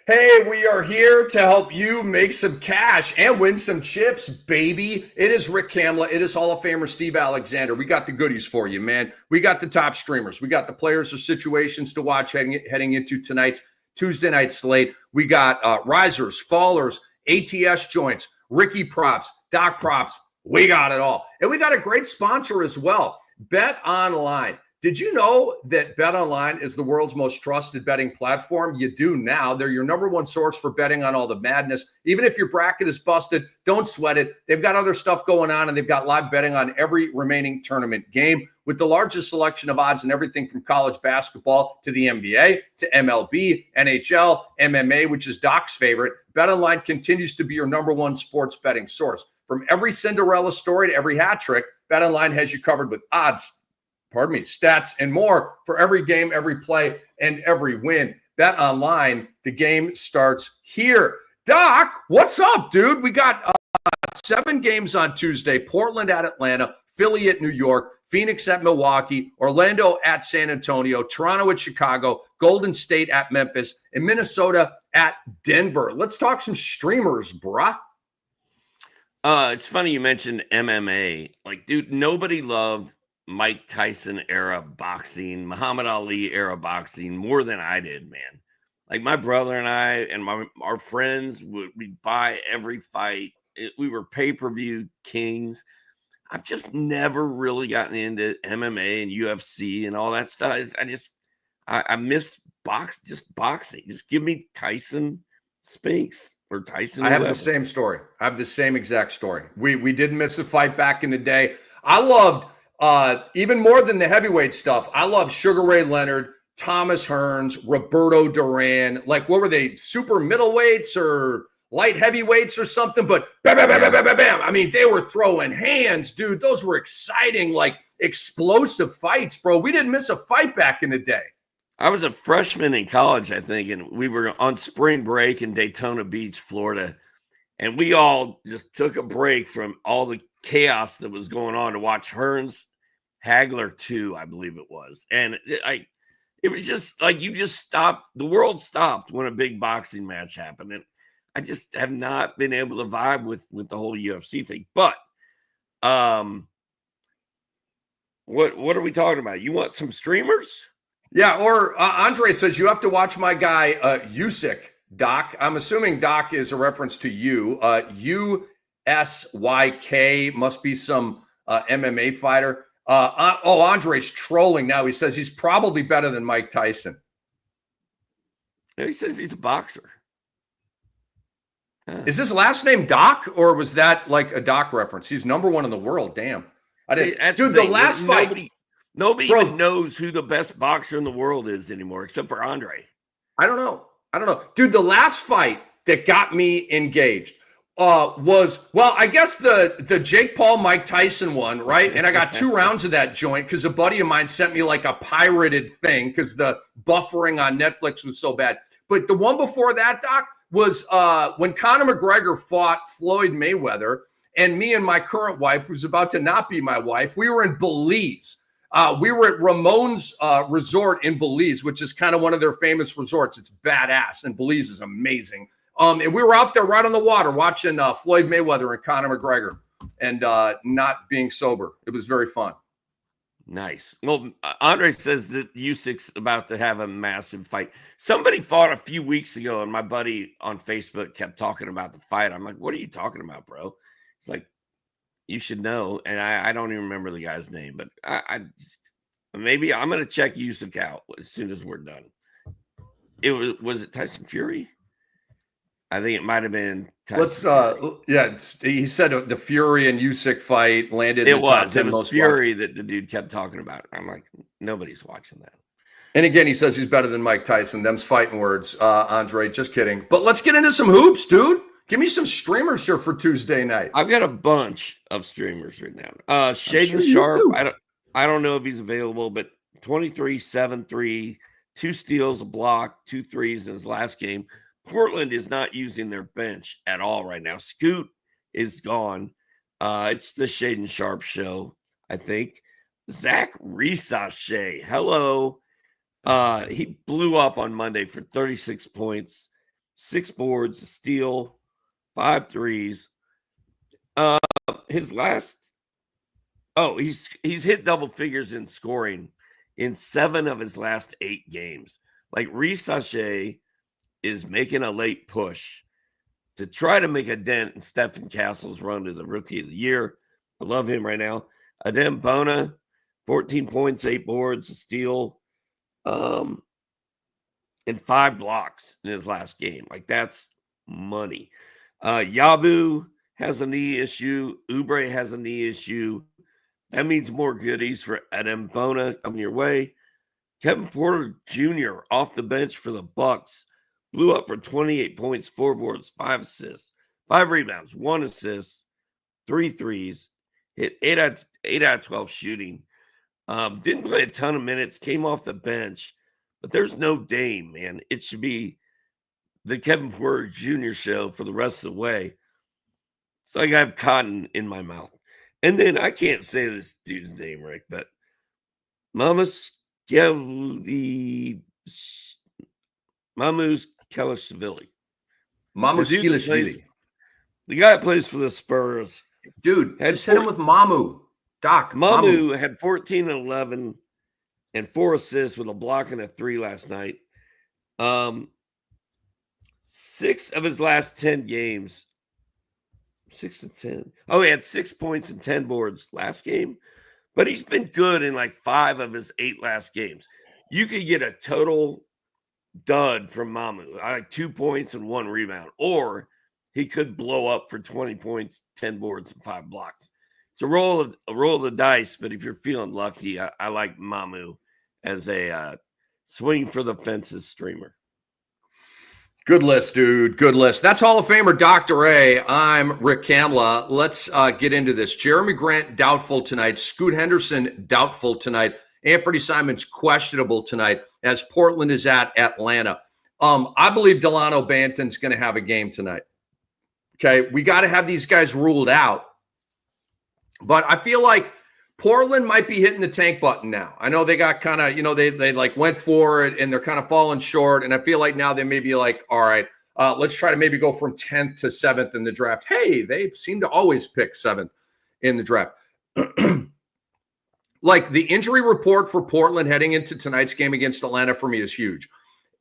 Hey, we are here to help you make some cash and win some chips, baby. It is Rick Kamla. It is Hall of Famer Steve Alexander. We got the goodies for you, man. We got the top streamers. We got the players or situations to watch heading into tonight's Tuesday night slate. We got risers, fallers, ATS joints, Ricky props, Doc props. We got it all. And we got a great sponsor as well, Bet Online. Did you know that BetOnline is the world's most trusted betting platform? You do now. They're your number one source for betting on all the madness. Even if your bracket is busted, don't sweat it. They've got other stuff going on, and they've got live betting on every remaining tournament game with the largest selection of odds and everything from college basketball to the NBA to MLB, NHL, MMA, which is Doc's favorite. BetOnline continues to be your number one sports betting source. From every Cinderella story to every hat trick, BetOnline has you covered with odds, stats, and more for every game, every play, and every win. Bet Online, the game starts here. Doc, what's up, dude? We got 7 games on Tuesday. Portland at Atlanta, Philly at New York, Phoenix at Milwaukee, Orlando at San Antonio, Toronto at Chicago, Golden State at Memphis, and Minnesota at Denver. Let's talk some streamers, bruh. It's funny you mentioned MMA. Like, dude, nobody loved Mike Tyson era boxing, Muhammad Ali era boxing more than I did, man. Like, my brother and I and our friends we'd buy every fight. We were pay-per-view kings. I've just never really gotten into MMA and UFC and all that stuff. I miss boxing. Just give me Tyson Spinks or Tyson. I have the same story. I have the same exact story. We didn't miss a fight back in the day. I loved even more than the heavyweight stuff. I love Sugar Ray Leonard, Thomas Hearns, Roberto Duran. Like, what were they? Super middleweights or light heavyweights or something? But bam, bam, bam, bam, bam, bam, bam. I mean, they were throwing hands, dude. Those were exciting, like explosive fights, bro. We didn't miss a fight back in the day. I was a freshman in college, I think, and we were on spring break in Daytona Beach, Florida. And we all just took a break from all the chaos that was going on to watch Hearns Hagler 2, I believe it was. And it was just like you just stopped. The world stopped when a big boxing match happened. And I just have not been able to vibe with the whole UFC thing. But what are we talking about? You want some streamers? Yeah, or Andre says you have to watch my guy Usyk, Doc. I'm assuming Doc is a reference to you. USYK must be some MMA fighter. Andre's trolling now. He says he's probably better than Mike Tyson. He says he's a boxer. Is his last name Doc, or was that like a Doc reference? He's number one in the world. Damn. Dude, the last fight. Nobody even knows who the best boxer in the world is anymore, except for Andre. I don't know. Dude, the last fight that got me engaged was, well, I guess the Jake Paul, Mike Tyson one, right? And I got 2 rounds of that joint because a buddy of mine sent me like a pirated thing because the buffering on Netflix was so bad. But the one before that, Doc, was when Conor McGregor fought Floyd Mayweather, and me and my current wife, who's about to not be my wife, we were in Belize. We were at Ramon's resort in Belize, which is kind of one of their famous resorts. It's badass, and Belize is amazing. And we were out there right on the water watching Floyd Mayweather and Conor McGregor and not being sober. It was very fun. Nice. Well, Andre says that Usyk's about to have a massive fight. Somebody fought a few weeks ago, and my buddy on Facebook kept talking about the fight. I'm like, what are you talking about, bro? It's like, you should know. And I don't even remember the guy's name, but maybe I'm going to check Usyk out as soon as we're done. Was it Tyson Fury? I think it might have been Tyson Fury. He said the Fury and Usyk fight landed in the top 10 most Fury that the dude kept talking about. I'm like, nobody's watching that. And again, he says he's better than Mike Tyson. Them's fighting words, Andre. Just kidding. But let's get into some hoops, dude. Give me some streamers here for Tuesday night. I've got a bunch of streamers right now. Shaden Sharp, I don't know if he's available, but 23, 7, 3, 2 steals, a block, 2 threes in his last game. Portland is not using their bench at all right now. Scoot is gone. It's the Shaden Sharp show, I think. Zach Risache, hello. He blew up on Monday for 36 points. 6 boards, a steal, 5 threes. His last he's hit double figures in scoring in 7 of his last 8 games. Like, Reece Sachet is making a late push to try to make a dent in Stephen Castle's run to the Rookie of the Year. I love him right now. Adem Bona, 14 points, 8 boards, a steal, and 5 blocks in his last game. Like, that's money. Yabu has a knee issue. Oubre has a knee issue. That means more goodies for Adem Bona coming your way. Kevin Porter Jr. off the bench for the Bucks blew up for 28 points, 4 boards, 5 assists, 5 rebounds, 1 assist, 3 threes, hit 8 out of 12 shooting. Didn't play a ton of minutes, came off the bench, but there's no Dame, man. It should be the Kevin Porter Jr. show for the rest of the way. It's like I have cotton in my mouth. And then I can't say this dude's name, Rick, but Mamus Kelishvili. The guy that plays for the Spurs. Dude, just hit him with Mamu. Doc. Mamu had 14 and 11 and 4 assists with a block and a 3 last night. 6 of his last 10 games. 6 and 10. Oh, he had 6 points and 10 boards last game, but he's been good in like 5 of his 8 last games. You could get a total dud from Mamu, like 2 points and 1 rebound, or he could blow up for 20 points, 10 boards, and 5 blocks. It's a roll of the dice, but if you're feeling lucky, I like Mamu as a swing for the fences streamer. Good list, dude. Good list. That's Hall of Famer Dr. A. I'm Rick Kamla. Let's get into this. Jeremy Grant, doubtful tonight. Scoot Henderson, doubtful tonight. Anthony Simons, questionable tonight as Portland is at Atlanta. I believe Delano Banton's going to have a game tonight. Okay, we got to have these guys ruled out. But I feel like Portland might be hitting the tank button now. I know they got kind of, they like went for it and they're kind of falling short. And I feel like now they may be like, all right, let's try to maybe go from 10th to 7th in the draft. Hey, they seem to always pick 7th in the draft. Like, the injury report for Portland heading into tonight's game against Atlanta for me is huge.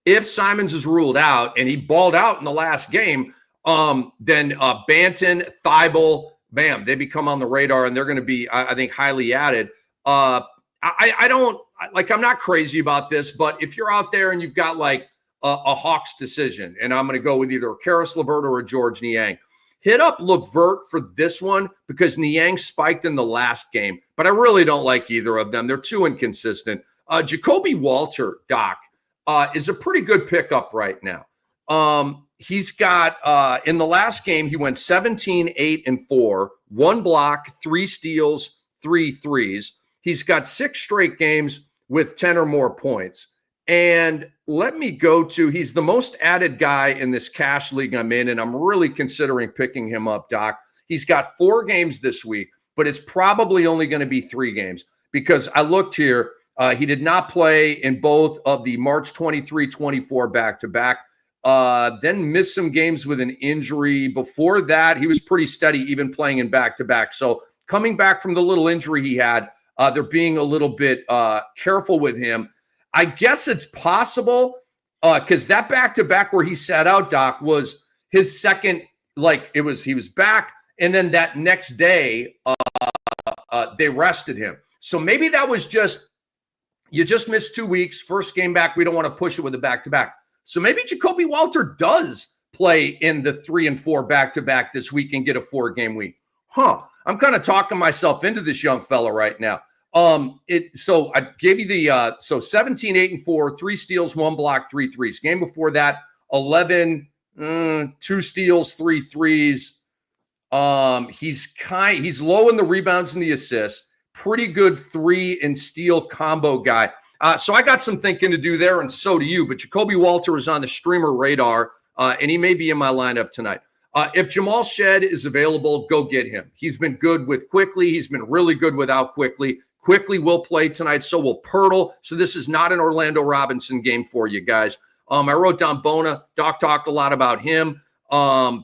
If Simons is ruled out and he balled out in the last game, then Banton, Thibault, bam, they become on the radar and they're going to be, I think, highly added. I'm not crazy about this, but if you're out there and you've got like a Hawks decision, and I'm going to go with either Karis LeVert or a George Niang, hit up LeVert for this one because Niang spiked in the last game, but I really don't like either of them. They're too inconsistent. Jacoby Walter, Doc, is a pretty good pickup right now. He's got, in the last game, he went 17, 8, and 4, 1 block, 3 steals, 3 threes. He's got 6 straight games with 10 or more points. And let me go to, he's the most added guy in this cash league I'm in, and I'm really considering picking him up, Doc. He's got 4 games this week, but it's probably only going to be 3 games because I looked here. He did not play in both of the March 23-24 back-to-back. Then missed some games with an injury. Before that, he was pretty steady, even playing in back-to-back. So coming back from the little injury he had, they're being a little bit careful with him. I guess it's possible because that back-to-back where he sat out, Doc, was his second, he was back, and then that next day they rested him. So maybe that was just, you just missed 2 weeks, first game back, we don't want to push it with a back-to-back. So maybe Jacoby Walter does play in the 3 and 4 back-to-back this week and get a 4-game week. I'm kind of talking myself into this young fella right now. So I gave you the 17, 8, and 4, 3 steals, 1 block, 3 threes. Game before that, 11, 2 steals, 3 threes. He's low in the rebounds and the assists. Pretty good 3 and steal combo guy. So I got some thinking to do there, and so do you. But Jacoby Walter is on the streamer radar, and he may be in my lineup tonight. If Jamal Shed is available, go get him. He's been good with Quickly. He's been really good without Quickly. Quickly will play tonight, so will Pirtle. So this is not an Orlando Robinson game for you guys. I wrote down Bona. Doc talked a lot about him. I've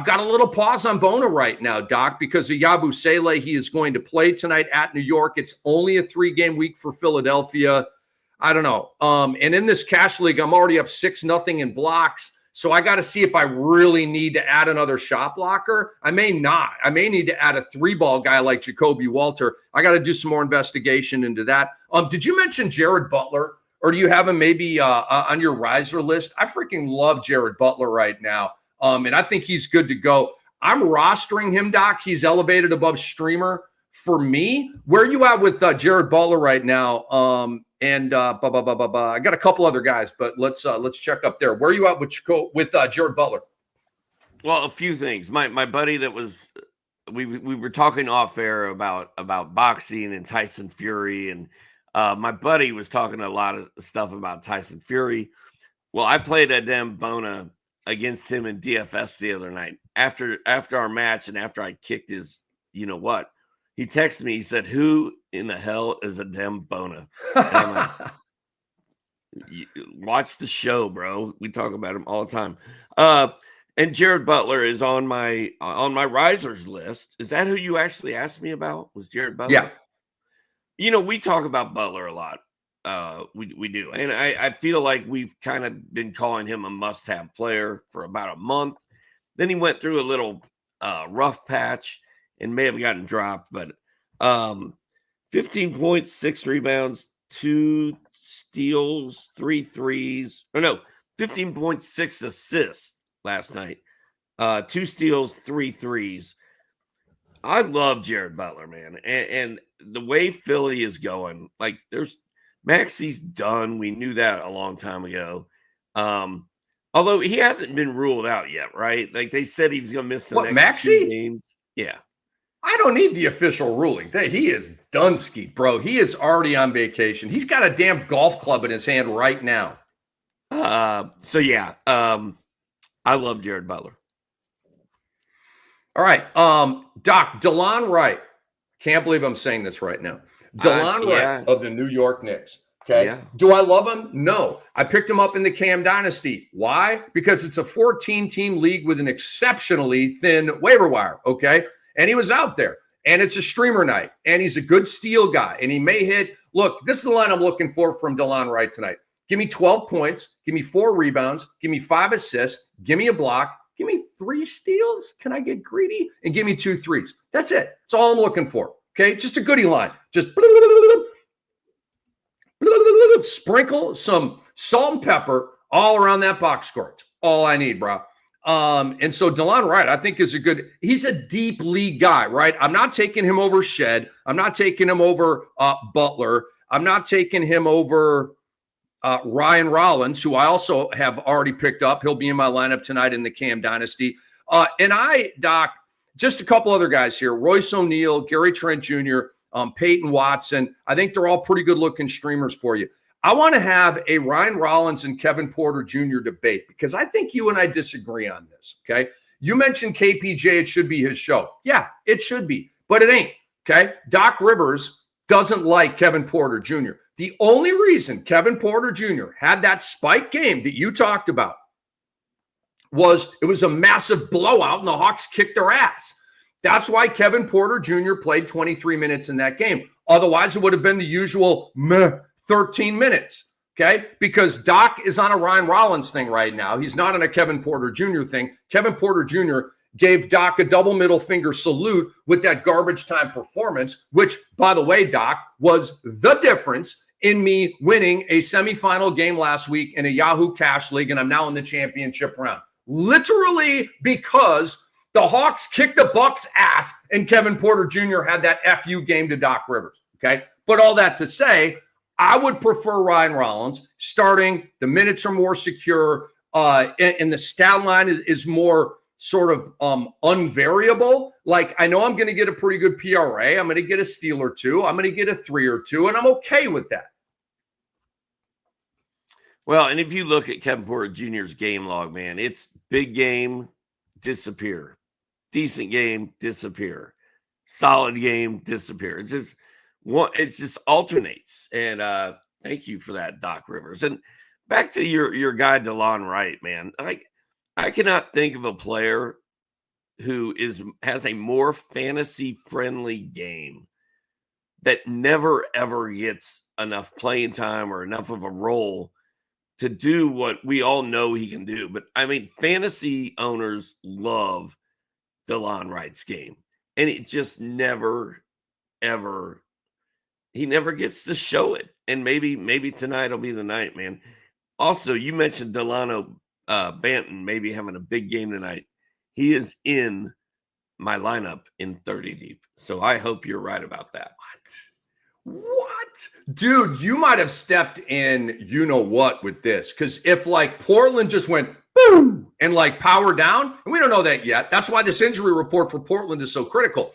got a little pause on Bona right now, Doc, because of Yabusele. He is going to play tonight at New York. It's only a 3-game week for Philadelphia. I don't know. And in this cash league, I'm already up 6-0 in blocks. So I got to see if I really need to add another shot blocker. I may not. I may need to add a 3-ball guy like Jacoby Walter. I got to do some more investigation into that. Did you mention Jared Butler? Or do you have him maybe on your riser list? I freaking love Jared Butler right now. And I think he's good to go. I'm rostering him, Doc. He's elevated above streamer. For me, where are you at with Jared Butler right now? I got a couple other guys, but let's check up there. Where are you at with Jared Butler? Well, a few things. My buddy that was we were talking off air about boxing and Tyson Fury, and my buddy was talking a lot of stuff about Tyson Fury. Well, I played a damn Bona against him in DFS the other night. After our match and after I kicked his, you know what, he texted me. He said, "Who in the hell is a damn Bona?" And I'm like, watch the show, bro. We talk about him all the time. And Jared Butler is on my risers list. Is that who you actually asked me about? Was Jared Butler? Yeah. You know, we talk about Butler a lot. We do. And I feel like we've kind of been calling him a must-have player for about a month. Then he went through a little rough patch and may have gotten dropped, but 15 points, 6 rebounds, 2 steals, 3 threes. Or no, 15.6 assists last night. 2 steals, 3 threes. I love Jared Butler, man. And the way Philly is going, like there's Maxi's done. We knew that a long time ago. Although he hasn't been ruled out yet, right? Like they said he was going to miss the next 2 games. Yeah. I don't need the official ruling. He is done ski, bro. He is already on vacation. He's got a damn golf club in his hand right now. So yeah, I love Jared Butler. All right. Doc, DeLon Wright. Can't believe I'm saying this right now. DeLon Wright of the New York Knicks. Okay. Yeah. Do I love him? No. I picked him up in the Cam Dynasty. Why? Because it's a 14-team league with an exceptionally thin waiver wire. Okay. And he was out there. And it's a streamer night. And he's a good steal guy. And he may hit. Look, this is the line I'm looking for from DeLon Wright tonight. Give me 12 points. Give me 4 rebounds. Give me 5 assists. Give me a block. Give me 3 steals. Can I get greedy? And give me 2 threes. That's it. That's all I'm looking for. Okay. Just a goodie line. Just sprinkle some salt and pepper all around that box score. It's all I need, bro. And so DeLon Wright, I think he's a deep league guy, right? I'm not taking him over Shed. I'm not taking him over Butler. I'm not taking him over Ryan Rollins, who I also have already picked up. He'll be in my lineup tonight in the Cam Dynasty. Doc, just a couple other guys here. Royce O'Neal, Gary Trent Jr., Peyton Watson. I think they're all pretty good looking streamers for you. I want to have a Ryan Rollins and Kevin Porter Jr. debate because I think you and I disagree on this. Okay. You mentioned KPJ. It should be his show. Yeah, it should be, but it ain't. Okay. Doc Rivers doesn't like Kevin Porter Jr. The only reason Kevin Porter Jr. had that spike game that you talked about was it was a massive blowout and the Hawks kicked their ass. That's why Kevin Porter Jr. played 23 minutes in that game. Otherwise, it would have been the usual 13 minutes, okay? Because Doc is on a Ryan Rollins thing right now. He's not on a Kevin Porter Jr. thing. Kevin Porter Jr. gave Doc a double middle finger salute with that garbage time performance, which, by the way, Doc, was the difference in me winning a semifinal game last week in a Yahoo Cash League, and I'm now in the championship round. Literally because the Hawks kicked the Bucks' ass and Kevin Porter Jr. had that FU game to Doc Rivers, okay? But all that to say, I would prefer Ryan Rollins starting. The minutes are more secure, and the stat line is more sort of unvariable. Like, I know I'm going to get a pretty good PRA. I'm going to get a steal or 2. I'm going to get a 3 or 2, and I'm okay with that. Well, and if you look at Kevin Porter Jr.'s game log, man, it's big game, disappear. Decent game, disappear. Solid game, disappear. It just alternates. And Thank you for that, Doc Rivers. And back to your guy, DeLon Wright, man. I cannot think of a player who has a more fantasy-friendly game that never, ever gets enough playing time or enough of a role to do what we all know he can do. But, I mean, fantasy owners love DeLon Wright's game. And it just never, ever – he never gets to show it. And maybe tonight will be the night, man. Also, you mentioned Delano Banton maybe having a big game tonight. He is in my lineup in 30 deep. So I hope you're right about that. What? Dude, you might have stepped in you-know-what with this. Because if, like, Portland just went boom and, like, power down, and we don't know that yet. That's why this injury report for Portland is so critical.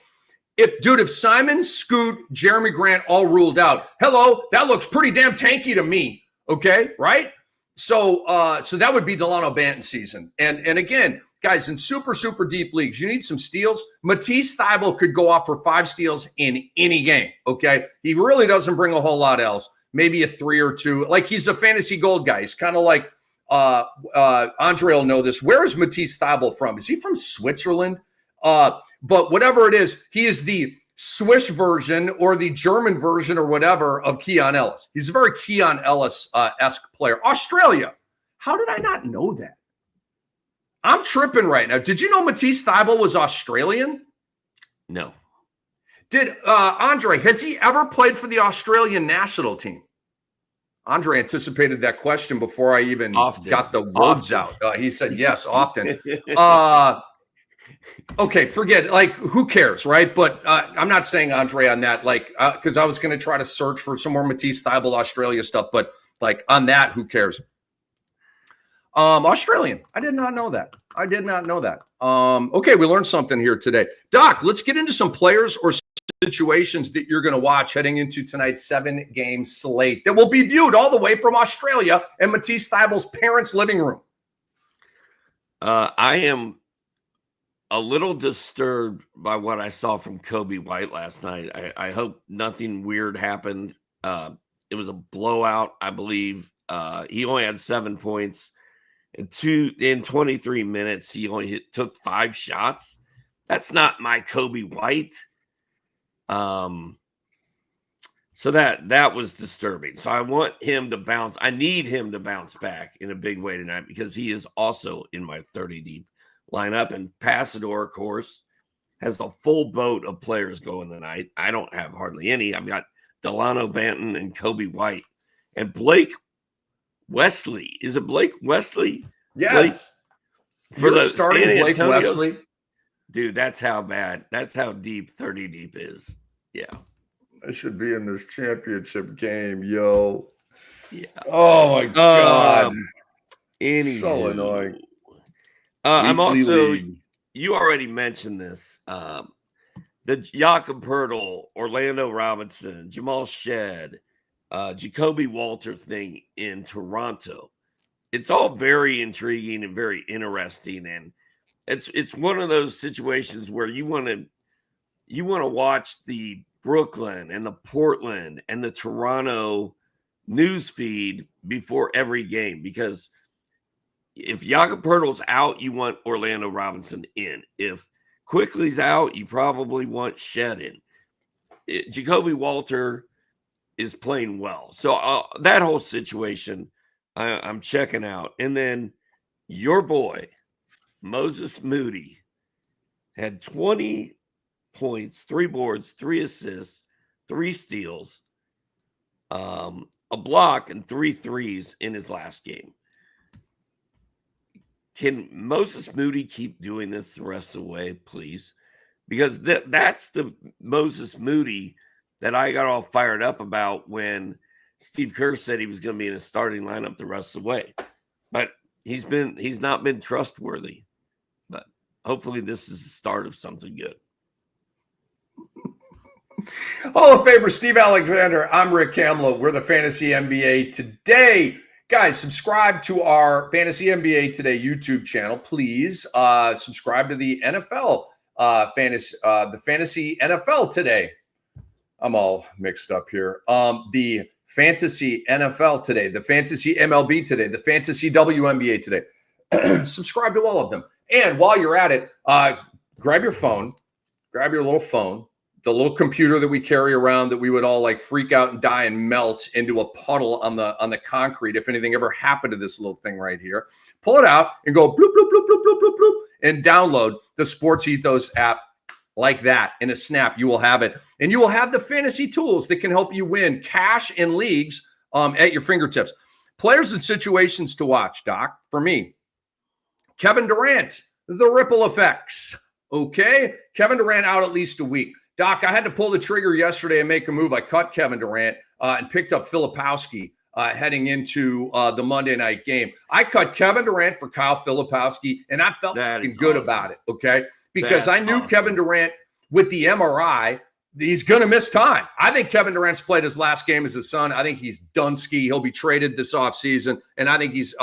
If Simon, Scoot, Jeremy Grant all ruled out, hello, that looks pretty damn tanky to me. Okay, right? So that would be Delano Banton season. And again, guys, in super, super deep leagues, you need some steals. Matisse Thybulle could go off for 5 steals in any game, okay? He really doesn't bring a whole lot else. Maybe a 3 or 2. Like, he's a fantasy gold guy. He's kind of like, Andre will know this. Where is Matisse Thybulle from? Is he from Switzerland? But whatever it is, he is the Swiss version or the German version or whatever of Keon Ellis. He's a very Keon Ellis-esque player. Australia. How did I not know that? I'm tripping right now. Did you know Matisse Thybulle was Australian? No. Did Andre, has he ever played for the Australian national team? Andre anticipated that question before I even got the words out. He said yes, often. Okay, forget, like, who cares, right? But I'm not saying Andre on that, like, because I was going to try to search for some more Matisse Thybulle Australia stuff, but, like, on that, who cares? Australian. I did not know that. Okay, we learned something here today. Doc, let's get into some players or situations that you're going to watch heading into tonight's 7-game slate that will be viewed all the way from Australia and Matisse Thybulle's parents' living room. I am a little disturbed by what I saw from Kobe White last night. I hope nothing weird happened. It was a blowout, I believe. He only had 7 points. In 23 minutes, he only took 5 shots. That's not my Kobe White. So that was disturbing. So I want him to bounce. I need him to bounce back in a big way tonight because he is also in my 30 deep lineup. And Passador, of course, has the full boat of players going tonight. I don't have hardly any. I've got Delano Banton and Kobe White and Blake Wesley. Is it Blake Wesley? Yes. Blake, for the starting Blake Wesley. Dude, that's how bad. That's how deep 30 deep is. Yeah. I should be in this championship game, yo. Yeah. Oh my God. So annoying. I'm also, you already mentioned this. The Jakob Poeltl, Orlando Robinson, Jamal Shedd, Jacoby Walter thing in Toronto. It's all very intriguing and very interesting, and it's one of those situations where you want to watch the Brooklyn and the Portland and the Toronto news feed before every game, because if Jakob Poeltl's out, you want Orlando Robinson in. If Quickly's out, you probably want Shedd in. Jacoby Walter is playing well. So that whole situation, I'm checking out. And then your boy, Moses Moody, had 20 points, 3 boards, 3 assists, 3 steals, a block, and 3 threes in his last game. Can Moses Moody keep doing this the rest of the way, please? Because that's the Moses Moody that I got all fired up about when Steve Kerr said he was going to be in a starting lineup the rest of the way. But he's not been trustworthy. But hopefully this is the start of something good. Hall of Famer Steve Alexander. I'm Rick Kamla. We're the Fantasy NBA Today. Guys, subscribe to our Fantasy NBA Today YouTube channel, please. Subscribe to the NFL the Fantasy NFL Today. I'm all mixed up here. The fantasy NFL today, the fantasy MLB today, the fantasy WNBA today. Subscribe to all of them. And while you're at it, grab your phone, grab your little phone, the little computer that we carry around that we would all like freak out and die and melt into a puddle on the concrete if anything ever happened to this little thing right here. Pull it out and go bloop, bloop, bloop, bloop, bloop, bloop, bloop, and download the Sports Ethos app like that. In a snap, you will have it. And you will have the fantasy tools that can help you win cash in leagues at your fingertips. Players and situations to watch, Doc, for me. Kevin Durant, the ripple effects. Okay? Kevin Durant out at least a week. Doc, I had to pull the trigger yesterday and make a move. I cut Kevin Durant and picked up Filipowski heading into the Monday night game. I cut Kevin Durant for Kyle Filipowski, and I felt good about it, okay? Because I knew Kevin Durant with the MRI, he's going to miss time. I think Kevin Durant's played his last game as his son. I think he's done ski. He'll be traded this offseason, and I think he's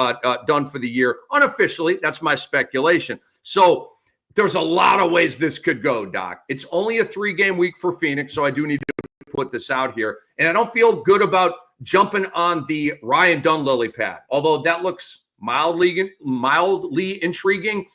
done for the year unofficially. That's my speculation. So there's a lot of ways this could go, Doc. It's only a 3-game week for Phoenix, so I do need to put this out here. And I don't feel good about jumping on the Ryan Dunn lily pad, although that looks mildly intriguing.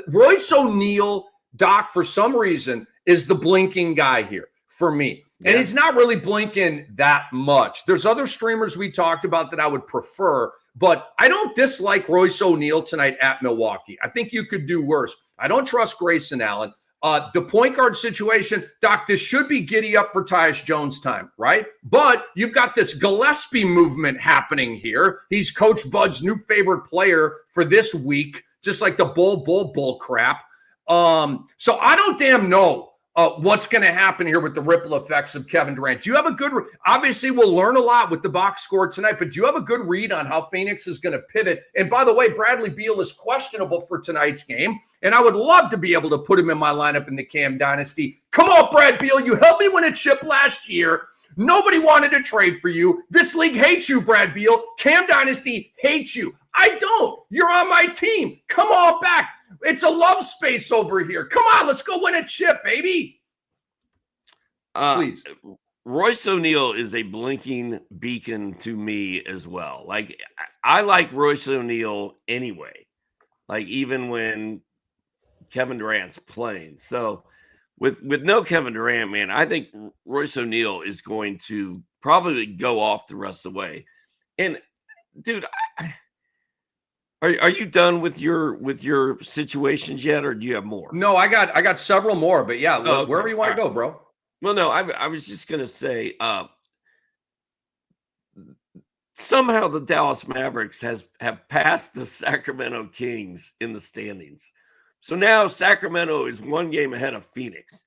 Royce O'Neal, Doc, for some reason, is the blinking guy here for me. And he's not really blinking that much. There's other streamers we talked about that I would prefer, but I don't dislike Royce O'Neal tonight at Milwaukee. I think you could do worse. I don't trust Grayson Allen. The point guard situation, Doc, this should be giddy up for Tyus Jones time, right? But you've got this Gillespie movement happening here. He's Coach Bud's new favorite player for this week, just like the bull crap. So I don't damn know what's going to happen here with the ripple effects of Kevin Durant. Do you have a good obviously we'll learn a lot with the box score tonight, but do you have a good read on how Phoenix is going to pivot? And by the way, Bradley Beal is questionable for tonight's game, and I would love to be able to put him in my lineup in the Cam Dynasty. Come on, Brad Beal, you helped me win a chip last year. Nobody wanted to trade for you. This league hates you, Brad Beal. Cam Dynasty hates you. I don't. You're on my team. Come on back. It's a love space over here. Come on, let's go win a chip, baby. Please. Royce O'Neal is a blinking beacon to me as well. Like, I like Royce O'Neal anyway. Like, even when Kevin Durant's playing. So with no Kevin Durant, man, I think Royce O'Neal is going to probably go off the rest of the way. And dude, Are you done with your situations yet, or do you have more? No, I got several more, but yeah, okay. Wherever you want to go, bro. Well, no, I was just gonna say, somehow the Dallas Mavericks have passed the Sacramento Kings in the standings. So now Sacramento is 1 game ahead of Phoenix.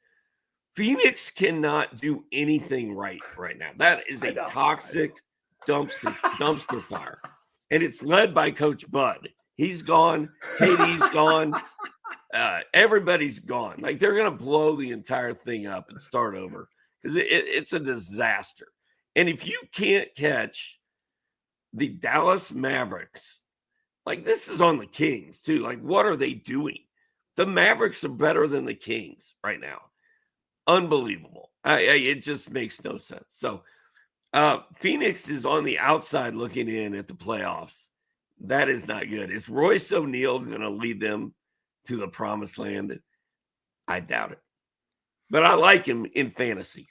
Phoenix cannot do anything right now. That is a toxic dumpster fire. And it's led by Coach Bud. He's gone. KD's gone. Everybody's gone. Like, they're going to blow the entire thing up and start over because it's a disaster. And if you can't catch the Dallas Mavericks, like, this is on the Kings too. Like, what are they doing? The Mavericks are better than the Kings right now. Unbelievable. It just makes no sense. So, Phoenix is on the outside looking in at the playoffs. That is not good. Is Royce O'Neal going to lead them to the promised land? I doubt it. But I like him in fantasy.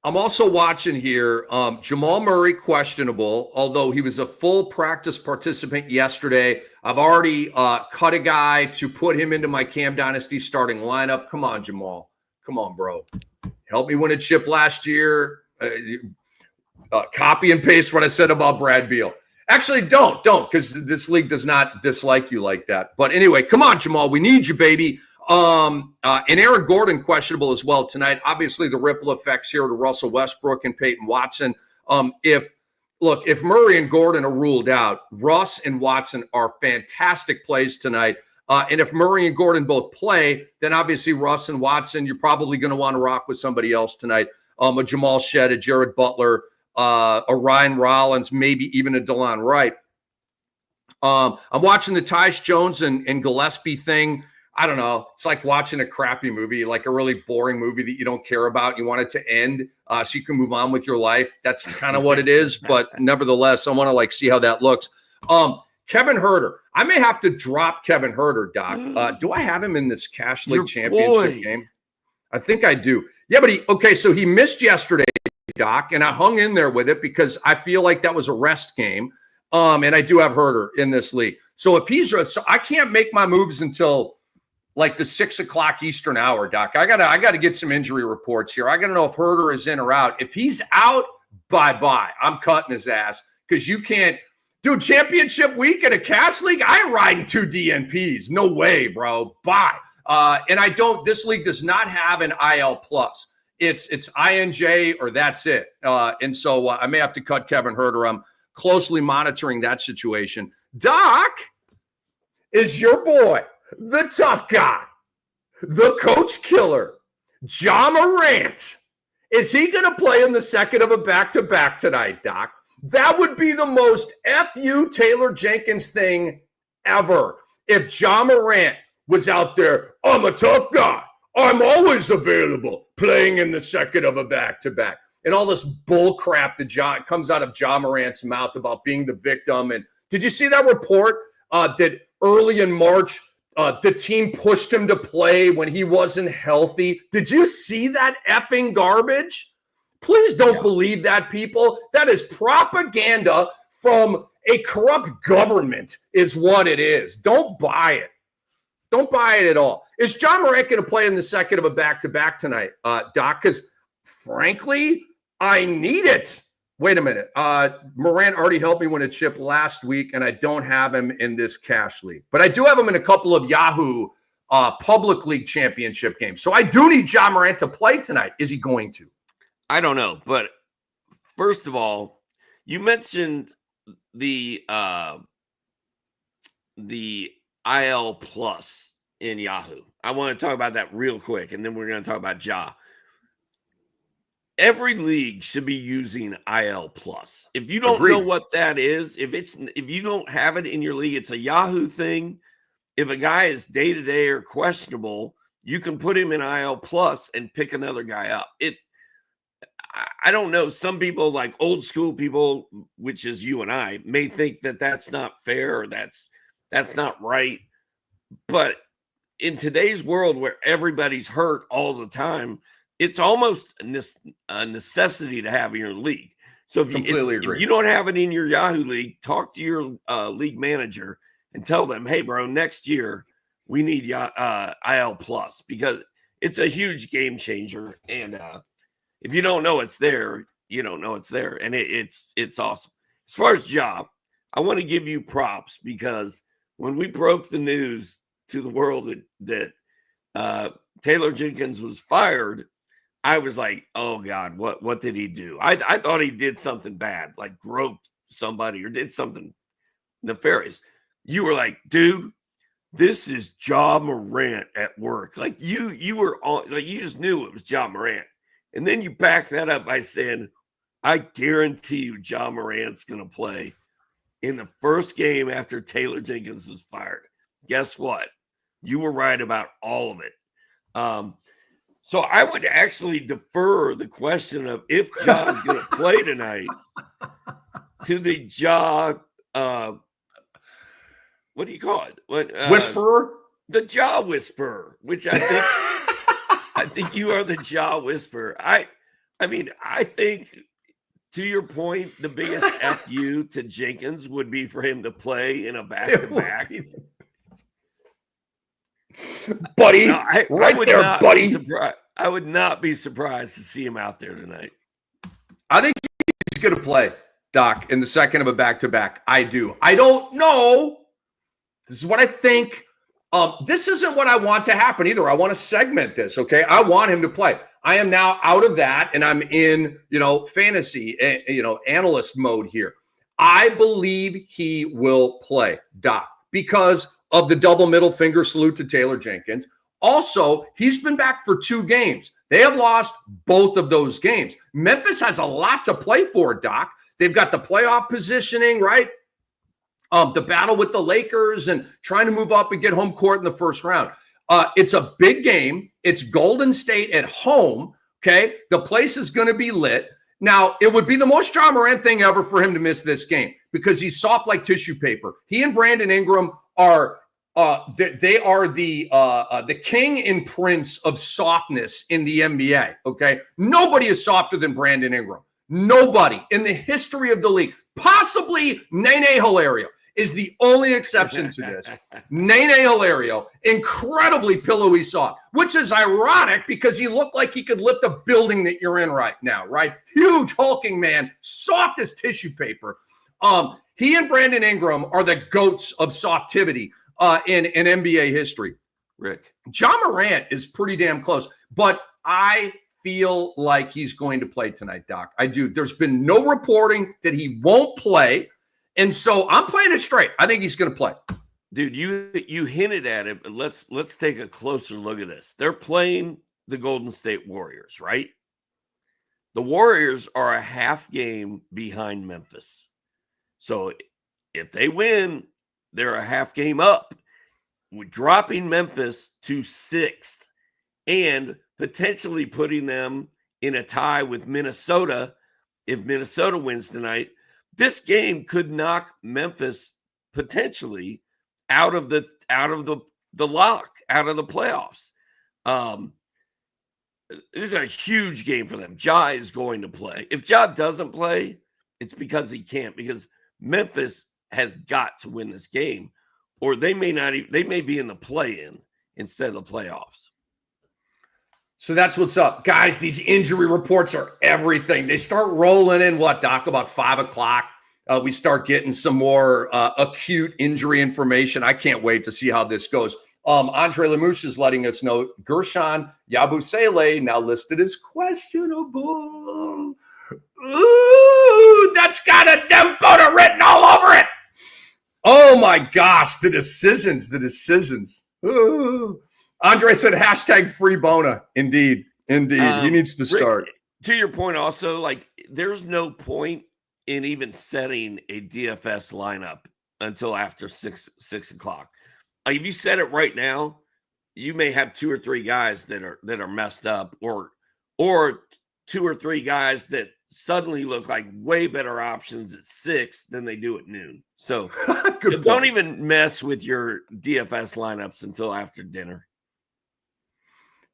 I'm also watching here. Jamal Murray, questionable, although he was a full practice participant yesterday. I've already cut a guy to put him into my Cam Dynasty starting lineup. Come on, Jamal. Come on, bro. Help me win a chip last year. Copy and paste what I said about Brad Beal. Actually, don't, because this league does not dislike you like that. But anyway, come on, Jamal. We need you, baby. And Aaron Gordon, questionable as well tonight. Obviously, the ripple effects here to Russell Westbrook and Peyton Watson. If Murray and Gordon are ruled out, Russ and Watson are fantastic plays tonight. And if Murray and Gordon both play, then obviously Russ and Watson, you're probably going to want to rock with somebody else tonight. A Jamal Shedd, a Jared Butler, a Ryan Rollins, maybe even a DeLon Wright. I'm watching the Tyus Jones and Gillespie thing. I don't know. It's like watching a crappy movie, like a really boring movie that you don't care about. You want it to end so you can move on with your life. That's kind of what it is. But nevertheless, I want to see how that looks. Kevin Herter. I may have to drop Kevin Herter, Doc. Do I have him in this Cash League championship game? I think I do. Yeah, but so he missed yesterday, Doc, and I hung in there with it because I feel like that was a rest game. And I do have Herter in this league. So if so I can't make my moves until the 6 o'clock Eastern hour, Doc. I gotta get some injury reports here. I gotta know if Herter is in or out. If he's out, bye-bye. I'm cutting his ass because you can't do championship week in a cash league. I ain't riding 2 DNPs. No way, bro. Bye. And this league does not have an IL plus. It's INJ or that's it. And so I may have to cut Kevin Herter. I'm closely monitoring that situation. Doc, is your boy, the tough guy, the coach killer, Ja Morant. Is he going to play in the second of a back-to-back tonight, Doc? That would be the most FU Taylor Jenkins thing ever. If Ja Morant was out there, I'm a tough guy. I'm always available, playing in the second of a back-to-back. And all this bull crap that comes out of Ja Morant's mouth about being the victim. And did you see that report that early in March, the team pushed him to play when he wasn't healthy? Did you see that effing garbage? Please don't believe that, people. That is propaganda from a corrupt government is what it is. Don't buy it. Don't buy it at all. Is Ja Morant going to play in the second of a back-to-back tonight, Doc? Because frankly, I need it. Wait a minute. Morant already helped me win a chip last week, and I don't have him in this cash league. But I do have him in a couple of Yahoo public league championship games. So I do need Ja Morant to play tonight. Is he going to? I don't know. But first of all, you mentioned the IL plus in Yahoo. I want to talk about that real quick, and then we're going to talk about Ja. Every league should be using IL plus. If you don't know what that is, if you don't have it in your league, it's a Yahoo thing. If a guy is day-to-day or questionable, you can put him in IL plus and pick another guy up. I don't know. Some people, like old school people, which is you and I, may think that that's not fair or that's not right. But in today's world where everybody's hurt all the time, it's almost a necessity to have in your league. So if you don't have it in your Yahoo league, talk to your league manager and tell them, hey, bro, next year we need IL plus, because it's a huge game changer. And if you don't know it's there, you don't know it's there. And it's awesome. As far as Ja, I want to give you props, because when we broke the news to the world that Taylor Jenkins was fired, I was like, oh God, what did he do? I thought he did something bad, like groped somebody or did something nefarious. You were like, dude, this is Ja Morant at work. Like you were on, like you just knew it was Ja Morant. And then you back that up by saying, I guarantee you Ja Morant's going to play in the first game after Taylor Jenkins was fired. Guess what? You were right about all of it. So I would actually defer the question of if Ja is going to play tonight to the Ja, what do you call it? Whisperer? The Ja Whisperer, which I think you are the Ja Whisperer. I mean, I think, to your point, the biggest FU to Jenkins would be for him to play in a back-to-back. Buddy, no, buddy. I would not be surprised to see him out there tonight. I think he's going to play, Doc, in the second of a back-to-back. I do. I don't know. This is what I think. This isn't what I want to happen either. I want to segment this, okay? I want him to play. I am now out of that, and I'm in, fantasy, analyst mode here. I believe he will play, Doc, because of the double middle finger salute to Taylor Jenkins. Also, he's been back for 2 games. They have lost both of those games. Memphis has a lot to play for, Doc. They've got the playoff positioning, right? The battle with the Lakers and trying to move up and get home court in the first round. It's a big game. It's Golden State at home. Okay. The place is going to be lit. Now, it would be the most Ja Morant thing ever for him to miss this game because he's soft like tissue paper. He and Brandon Ingram are they are the king and prince of softness in the NBA. Okay, nobody is softer than Brandon Ingram. Nobody in the history of the league. Possibly Nene Hilario is the only exception to this. Nene Hilario, incredibly pillowy soft, which is ironic because he looked like he could lift a building that you're in right now, right? Huge hulking man, soft as tissue paper. He and Brandon Ingram are the goats of softivity in NBA history. Rick. Ja Morant is pretty damn close, but I feel like he's going to play tonight, Doc. I do. There's been no reporting that he won't play. And so I'm playing it straight. I think he's going to play. Dude, you hinted at it, but let's take a closer look at this. They're playing the Golden State Warriors, right? The Warriors are a half game behind Memphis. So if they win, they're a half game up. We're dropping Memphis to 6th and potentially putting them in a tie with Minnesota if Minnesota wins tonight. This game could knock Memphis potentially out of the lock, out of the playoffs. This is a huge game for them. Ja is going to play. If Ja doesn't play, it's because he can't, because Memphis has got to win this game, or they may not even, they may be in the play-in instead of the playoffs. So that's what's up. Guys, these injury reports are everything. They start rolling in, Doc, about 5 o'clock. We start getting some more acute injury information. I can't wait to see how this goes. Andre Lamouche is letting us know Gershon Yabusele now listed as questionable. Ooh, that's got a Demboda written all over it. Oh, my gosh, the decisions. Ooh. Andre said hashtag free Bona. Indeed. He needs to start. Rick, to your point also, like, there's no point in even setting a DFS lineup until after 6 o'clock. Like, if you set it right now, you may have 2 or 3 guys that are messed up, or 2 or 3 guys that suddenly look like way better options at 6 than they do at noon. So don't even mess with your DFS lineups until after dinner.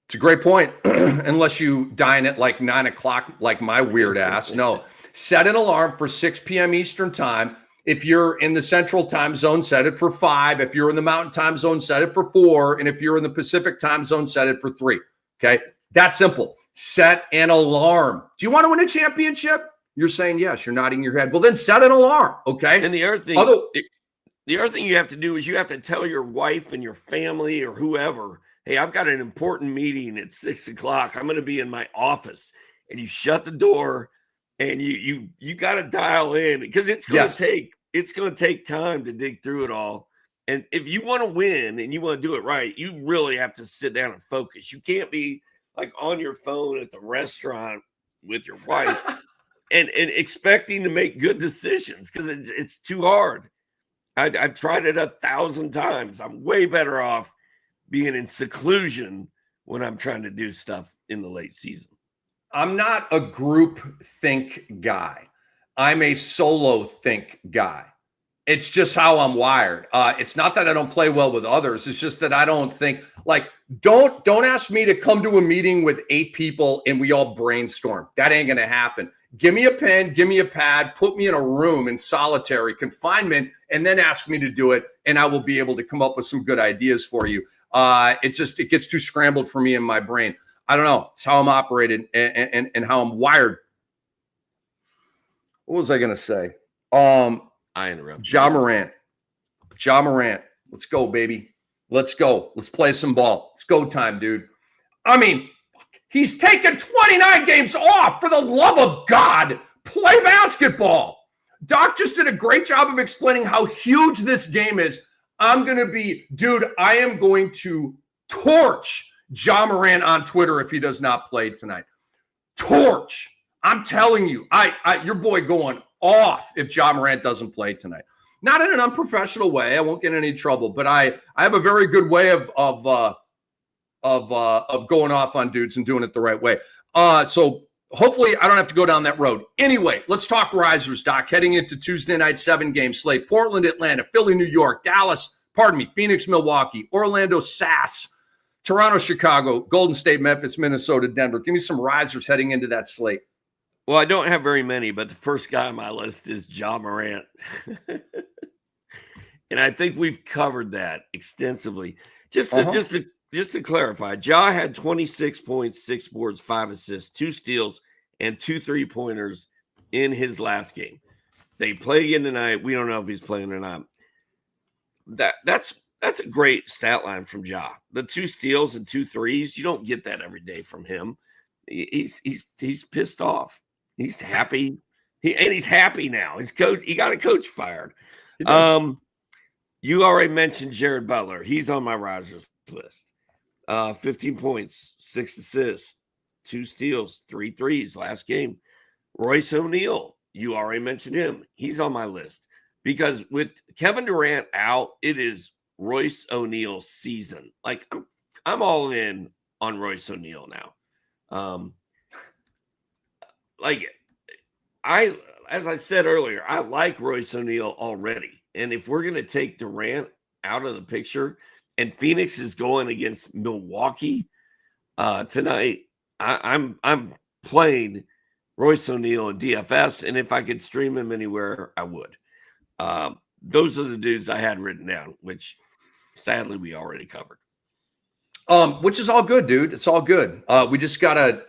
It's a great point. Unless you dine at like 9 o'clock, like my weird ass. No, set an alarm for 6 p.m. Eastern time. If you're in the Central time zone, set it for 5. If you're in the Mountain time zone, set it for 4. And if you're in the Pacific time zone, set it for 3. Okay. That simple. Set an alarm. Do you want to win a championship? You're saying yes. You're nodding your head. Well, then set an alarm. Okay. And the other thing you have to do is you have to tell your wife and your family or whoever, hey, I've got an important meeting at 6 o'clock. I'm going to be in my office. And you shut the door and you got to dial in, because it's going to take time to dig through it all. And if you want to win and you want to do it right, you really have to sit down and focus. You can't be like on your phone at the restaurant with your wife and expecting to make good decisions, because it's too hard. I've tried it 1,000 times. I'm way better off being in seclusion when I'm trying to do stuff in the late season. I'm not a group think guy. I'm a solo think guy. It's just how I'm wired. It's not that I don't play well with others. It's just that I don't think, like, don't ask me to come to a meeting with 8 people and we all brainstorm. That ain't going to happen. Give me a pen, give me a pad, put me in a room in solitary confinement, and then ask me to do it. And I will be able to come up with some good ideas for you. It gets too scrambled for me in my brain. I don't know. It's how I'm operated and how I'm wired. What was I going to say? I interrupted. Ja Morant. Let's go, baby. Let's go. Let's play some ball. It's go time, dude. I mean, he's taken 29 games off. For the love of God, play basketball. Doc just did a great job of explaining how huge this game is. I am going to torch Ja Morant on Twitter if he does not play tonight. Torch. I'm telling you, your boy going off if Ja Morant doesn't play tonight. Not in an unprofessional way. I won't get in any trouble, but I have a very good way of of going off on dudes and doing it the right way. So hopefully I don't have to go down that road. Anyway, let's talk risers, Doc. Heading into Tuesday night 7-game slate: Portland, Atlanta, Philly, New York, Dallas, Phoenix, Milwaukee, Orlando, Sass, Toronto, Chicago, Golden State, Memphis, Minnesota, Denver. Give me some risers heading into that slate. Well, I don't have very many, but the first guy on my list is Ja Morant. And I think we've covered that extensively. Just to clarify, Ja had 26 points, 6 boards, 5 assists, 2 steals, and 2 3-pointers in his last game. They play again tonight. We don't know if he's playing or not. That's a great stat line from Ja. The 2 steals and 2 threes, you don't get that every day from him. He's pissed off. He's happy. He's happy now. He got a coach fired. You already mentioned Jared Butler. He's on my risers list. 15 points, 6 assists, 2 steals, 3 threes last game. Royce O'Neal, you already mentioned him. He's on my list because with Kevin Durant out, it is Royce O'Neal season. Like I'm all in on Royce O'Neal now. As I said earlier, I like Royce O'Neal already. And if we're going to take Durant out of the picture and Phoenix is going against Milwaukee tonight, I'm playing Royce O'Neal in DFS. And if I could stream him anywhere, I would. Those are the dudes I had written down, which sadly we already covered. Which is all good, dude. It's all good. We just got to,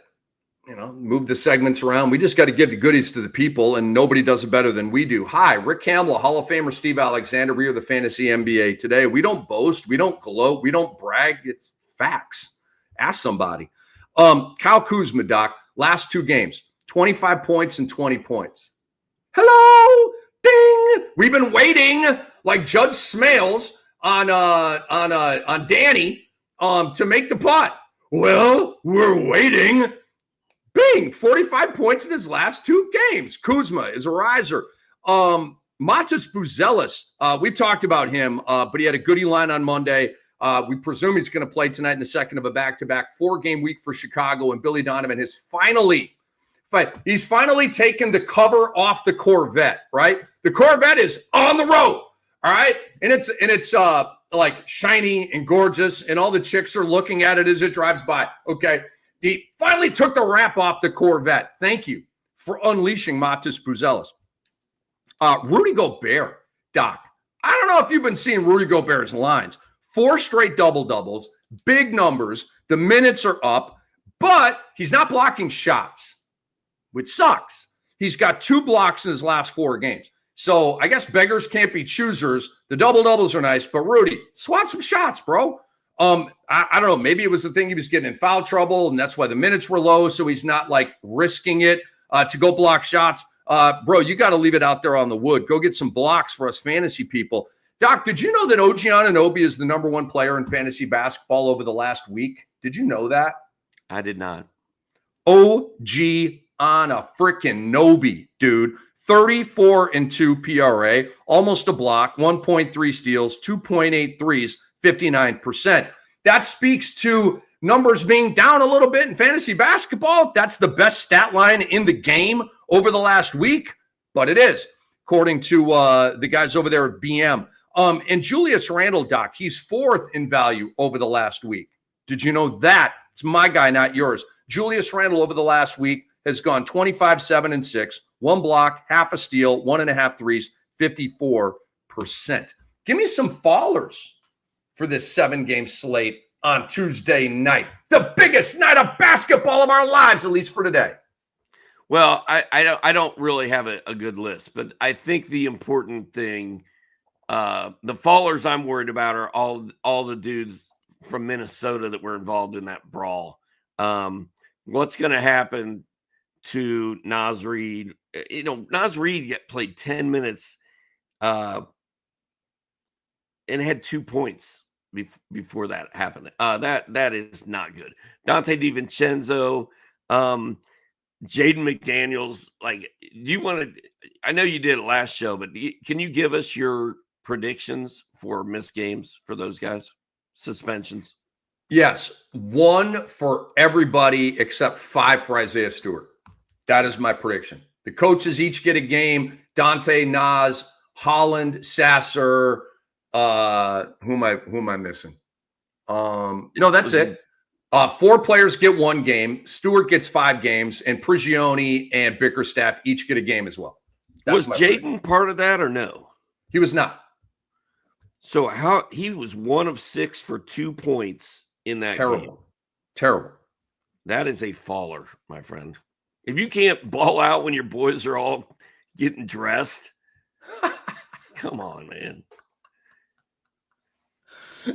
move the segments around. We just got to give the goodies to the people, and nobody does it better than we do. Hi, Rick Kamla, Hall of Famer Steve Alexander. We are the Fantasy NBA today. We don't boast. We don't gloat. We don't brag. It's facts. Ask somebody. Kyle Kuzma, Doc, last 2 games, 25 points and 20 points. Hello, ding. We've been waiting like Judge Smales on Danny to make the putt. Well, we're waiting. Bing, 45 points in his last 2 games. Kuzma is a riser. Matas Buzelis, we talked about him, but he had a goodie line on Monday. We presume he's going to play tonight in the second of a back-to-back 4-game week for Chicago, and Billy Donovan has finally taken the cover off the Corvette, right? The Corvette is on the road, all right? And it's like shiny and gorgeous, and all the chicks are looking at it as it drives by, okay? He finally took the wrap off the Corvette. Thank you for unleashing Matas Buzelis. Rudy Gobert, Doc. I don't know if you've been seeing Rudy Gobert's lines. 4 straight double-doubles, big numbers. The minutes are up, but he's not blocking shots, which sucks. He's got 2 blocks in his last 4 games. So I guess beggars can't be choosers. The double-doubles are nice, but Rudy, swat some shots, bro. I don't know. Maybe it was the thing he was getting in foul trouble, and that's why the minutes were low. So he's not like risking it to go block shots. Bro, you got to leave it out there on the wood. Go get some blocks for us fantasy people. Doc, did you know that OG Anunoby is the #1 player in fantasy basketball over the last week? Did you know that? I did not. OG Anunoby, dude. 34-2 PRA, almost a block, 1.3 steals, 2.8 threes. 59%. That speaks to numbers being down a little bit in fantasy basketball. That's the best stat line in the game over the last week, but it is, according to the guys over there at BM. And Julius Randle, Doc, he's 4th in value over the last week. Did you know that? It's my guy, not yours. Julius Randle over the last week has gone 25, 7, and 6, 1 block, half a steal, 1.5 threes, 54%. Give me some fallers for this 7-game slate on Tuesday night. The biggest night of basketball of our lives, at least for today. Well, I don't really have a good list, but I think the important thing, the fallers I'm worried about are all the dudes from Minnesota that were involved in that brawl. What's going to happen to Naz Reid? Naz Reid played 10 minutes and had 2 points before that happened. That is not good. Dante DiVincenzo, Jaden McDaniels. Like, do you want to? I know you did it last show, but can you give us your predictions for missed games for those guys, suspensions? Yes, 1 for everybody except 5 for Isaiah Stewart. That is my prediction. The coaches each get a game. Dante, Nas, Holland, Sasser. Who am I missing? No, that's it. 4 players get 1 game. Stewart gets 5 games, and Prigioni and Bickerstaff each get a game as well. Was Jaden part of that or no? He was not. So how he was 1 of 6 for 2 points in that game. Terrible. That is a faller, my friend. If you can't ball out when your boys are all getting dressed, come on, man.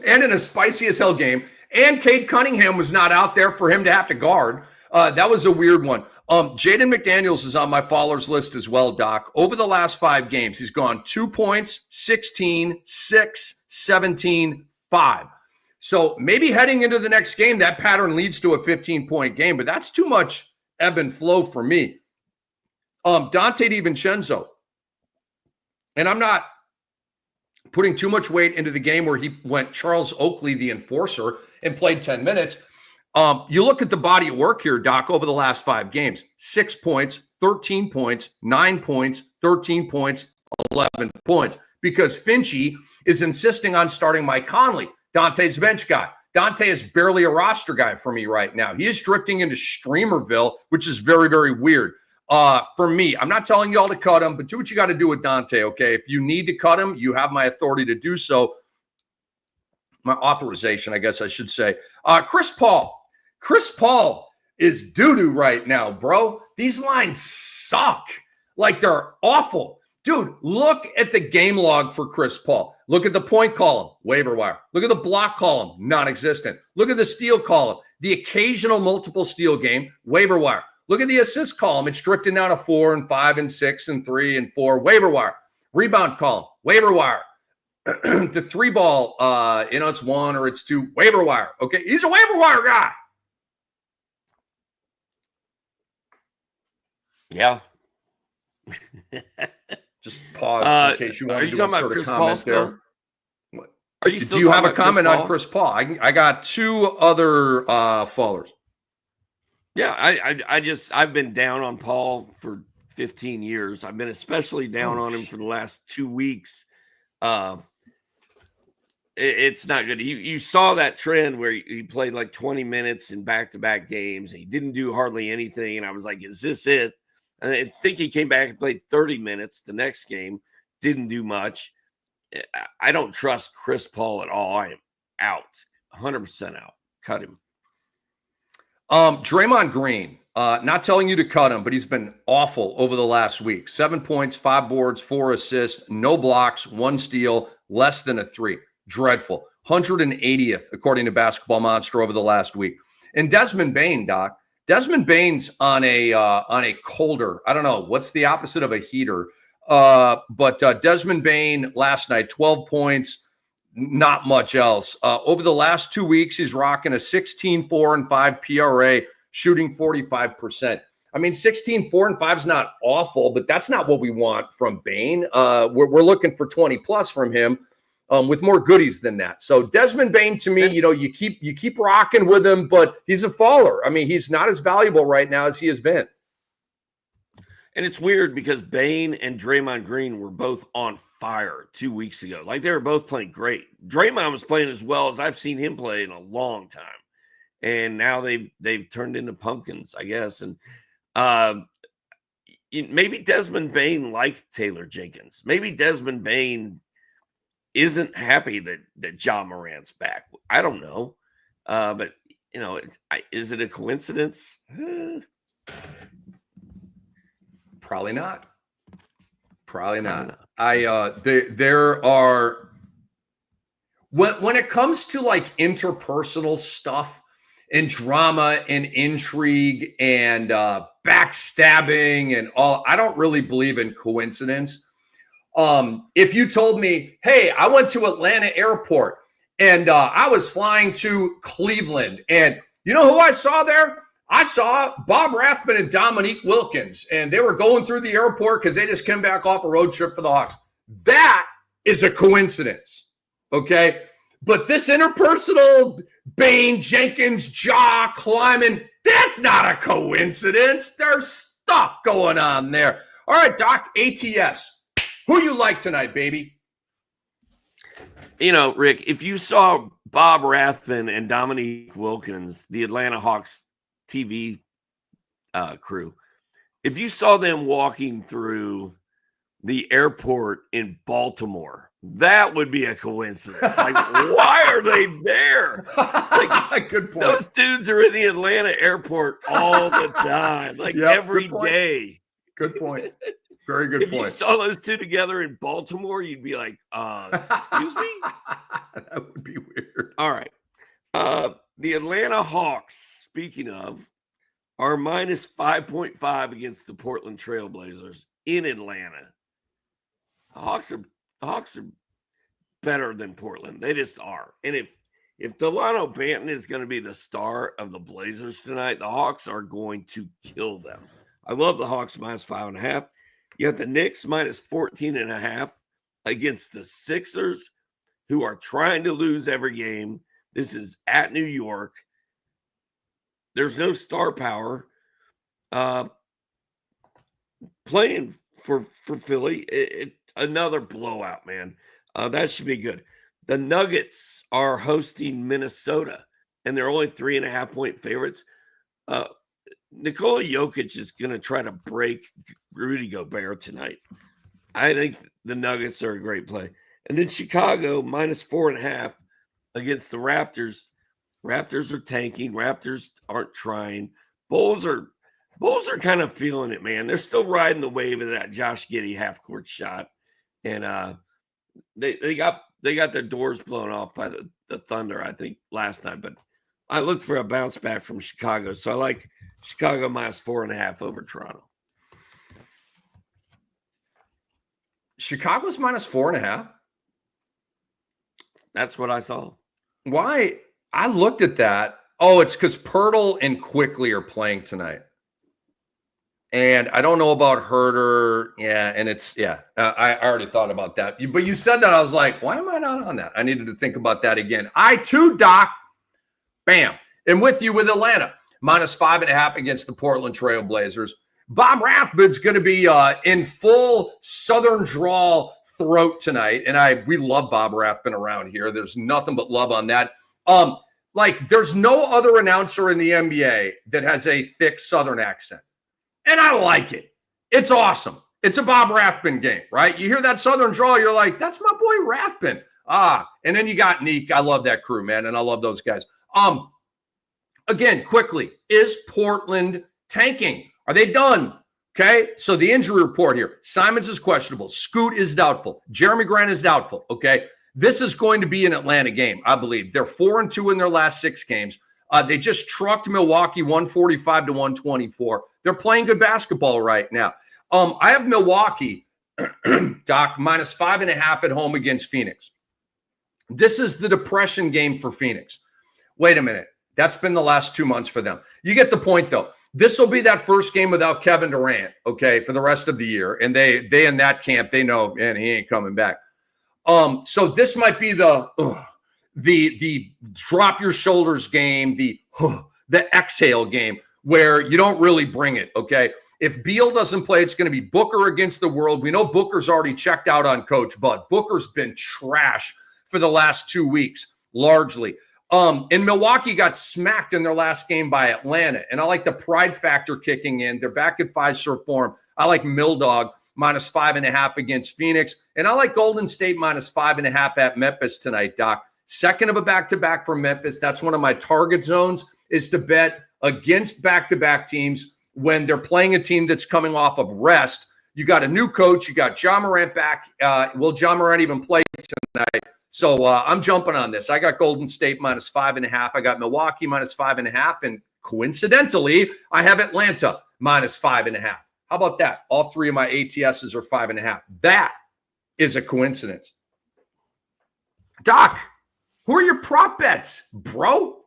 And in a spicy as hell game. And Cade Cunningham was not out there for him to have to guard. That was a weird one. Jaden McDaniels is on my followers list as well, Doc. Over the last 5 games, he's gone 2 points, 16, 6, 17, 5. So maybe heading into the next game, that pattern leads to a 15-point game, but that's too much ebb and flow for me. Dante DiVincenzo. And I'm not putting too much weight into the game where he went Charles Oakley, the enforcer, and played 10 minutes. You look at the body of work here, Doc, over the last 5 games. 6 points, 13 points, 9 points, 13 points, 11 points. Because Finchy is insisting on starting Mike Conley, Dante's bench guy. Dante is barely a roster guy for me right now. He is drifting into Streamerville, which is very, very weird. For me, I'm not telling y'all to cut him, but do what you got to do with Dante, okay? If you need to cut him, you have my authority to do so. My authorization, I guess I should say. Chris Paul. Chris Paul is doo-doo right now, bro. These lines suck. Like, they're awful. Dude, look at the game log for Chris Paul. Look at the point column, waiver wire. Look at the block column, non-existent. Look at the steal column, the occasional multiple steal game, waiver wire. Look at the assist column. It's drifting down to 4 and 5 and 6 and 3 and 4, waiver wire. Rebound column, waiver wire. The 3 ball, it's 1 or it's 2, waiver wire. Okay, he's a waiver wire guy. Yeah. Just pause in case you want to do a sort of comment there. Are you still do you have a comment on Chris Paul? I got 2 other followers. Yeah, I've been down on Paul for 15 years. I've been especially down on him for the last 2 weeks. It's not good. You saw that trend where he played like 20 minutes in back-to-back games. He didn't do hardly anything, and I was like, is this it? And I think he came back and played 30 minutes the next game, didn't do much. I don't trust Chris Paul at all. I am out, 100% out. Cut him. Draymond Green, not telling you to cut him, but he's been awful over the last week. 7 points, 5 boards, 4 assists, no blocks, 1 steal, less than a 3. Dreadful. 180th, according to Basketball Monster, over the last week. And Desmond Bane, Doc. Desmond Bane's on a colder, I don't know, what's the opposite of a heater? But Desmond Bane last night, 12 points, not much else. Over the last 2 weeks, he's rocking a 16, 4, and 5 PRA, shooting 45%. I mean, 16, 4, and 5 is not awful, but that's not what we want from Bane. We're looking for 20 plus from him. With more goodies than that. So Desmond Bane, to me, you keep rocking with him, but he's a faller. I mean, he's not as valuable right now as he has been. And it's weird because Bane and Draymond Green were both on fire 2 weeks ago. Like, they were both playing great. Draymond was playing as well as I've seen him play in a long time. And now they've turned into pumpkins, I guess. And maybe Desmond Bane liked Taylor Jenkins. Maybe Desmond Bane isn't happy that Ja Morant's back. I don't know. But, is it a coincidence? Probably not. There are, when it comes to like interpersonal stuff and drama and intrigue and backstabbing and all, I don't really believe in coincidence. If you told me, hey, I went to Atlanta airport and I was flying to Cleveland, and you know who I saw there? I saw Bob Rathman and Dominique Wilkins, and they were going through the airport because they just came back off a road trip for the Hawks. That is a coincidence, okay? But this interpersonal Bane, Jenkins, jaw climbing, that's not a coincidence. There's stuff going on there. All right, Doc, ATS. Who you like tonight, baby? You know, Rick, if you saw Bob Rathbun and Dominique Wilkins, the Atlanta Hawks TV crew, if you saw them walking through the airport in Baltimore, that would be a coincidence. Like, why are they there? Like, good point. Those dudes are in the Atlanta airport all the time, like every day. Good point. Very good point. If you saw those two together in Baltimore, you'd be like, excuse me? That would be weird. All right. The Atlanta Hawks, speaking of, are minus 5.5 against the Portland Trailblazers in Atlanta. The Hawks are better than Portland. They just are. And if Delano Banton is going to be the star of the Blazers tonight, the Hawks are going to kill them. I love the Hawks minus 5.5. You got the Knicks minus 14.5 against the Sixers, who are trying to lose every game. This is at New York. There's no star power playing for Philly. Another blowout, man. That should be good. The Nuggets are hosting Minnesota, and they're only 3.5-point favorites. Nikola Jokic is going to try to break Rudy Gobert tonight. I think the Nuggets are a great play. And then Chicago minus 4.5 against the Raptors. Raptors are tanking. Raptors aren't trying. Bulls are kind of feeling it, man. They're still riding the wave of that Josh Giddey half-court shot. And they got their doors blown off by the Thunder, I think, last night. But I look for a bounce back from Chicago. So I like Chicago minus 4.5 over Toronto. Chicago's minus 4.5? That's what I saw. Why? I looked at that. Oh, it's because Pirtle and Quickly are playing tonight. And I don't know about Herter. Yeah, and I already thought about that. But you said that. I was like, why am I not on that? I needed to think about that again. I too, Doc, bam, am with you with Atlanta. Minus 5.5 against the Portland Trail Blazers. Bob Rathbun's going to be in full Southern drawl throat tonight. And we love Bob Rathbun around here. There's nothing but love on that. There's no other announcer in the NBA that has a thick Southern accent. And I like it. It's awesome. It's a Bob Rathbun game, right? You hear that Southern drawl, you're like, that's my boy Rathbun. And then you got Neek. I love that crew, man. And I love those guys. Again, quickly, is Portland tanking? Are they done? Okay. So the injury report here. Simons is questionable. Scoot is doubtful. Jeremy Grant is doubtful. Okay. This is going to be an Atlanta game, I believe. They're 4-2 in their last 6 games. They just trucked Milwaukee 145-124. They're playing good basketball right now. I have Milwaukee, Doc, minus 5.5 at home against Phoenix. This is the depression game for Phoenix. Wait a minute. That's been the last 2 months for them. You get the point, though. This will be that first game without Kevin Durant, okay, for the rest of the year. And they in that camp, they know, man, he ain't coming back. So this might be the drop your shoulders game, the exhale game where you don't really bring it, okay? If Beal doesn't play, it's going to be Booker against the world. We know Booker's already checked out on Coach Bud. Booker's been trash for the last 2 weeks, largely. And Milwaukee got smacked in their last game by Atlanta. And I like the pride factor kicking in. They're back at 5-star form. I like Milldog minus 5.5 against Phoenix. And I like Golden State minus 5.5 at Memphis tonight, Doc. Second of a back-to-back for Memphis. That's one of my target zones, is to bet against back-to-back teams when they're playing a team that's coming off of rest. You got a new coach. You got Ja Morant back. Will Ja Morant even play tonight? So I'm jumping on this. I got Golden State minus 5.5. I got Milwaukee minus 5.5. And coincidentally, I have Atlanta minus 5.5. How about that? All 3 of my ATSs are 5.5. That is a coincidence. Doc, who are your prop bets, bro?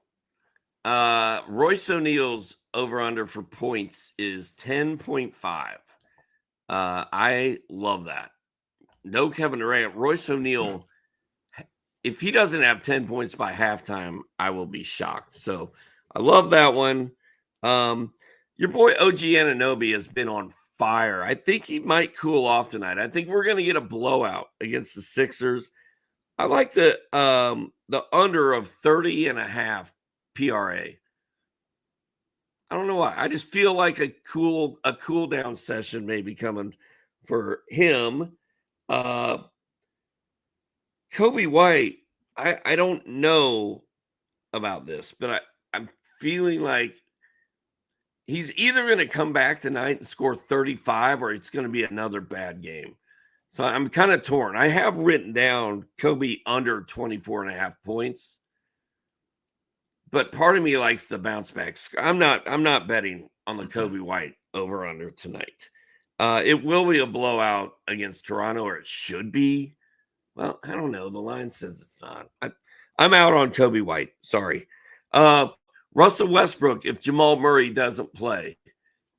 Royce O'Neal's over-under for points is 10.5. I love that. No Kevin Durant. Royce O'Neal if he doesn't have 10 points by halftime, I will be shocked. So I love that one. Your boy OG Anunoby has been on fire. I think he might cool off tonight. I think we're going to get a blowout against the Sixers. I like the under of 30.5 PRA. I don't know why. I just feel like a cool down session may be coming for him. Kobe White, I don't know about this, but I'm feeling like he's either going to come back tonight and score 35 or it's going to be another bad game. So I'm kind of torn. I have written down Kobe under 24.5 points, but part of me likes the bounce back. I'm not betting on the Kobe White over under tonight. It will be a blowout against Toronto, or it should be. Well, I don't know. The line says it's not. I'm out on Kobe White. Sorry. Russell Westbrook, if Jamal Murray doesn't play,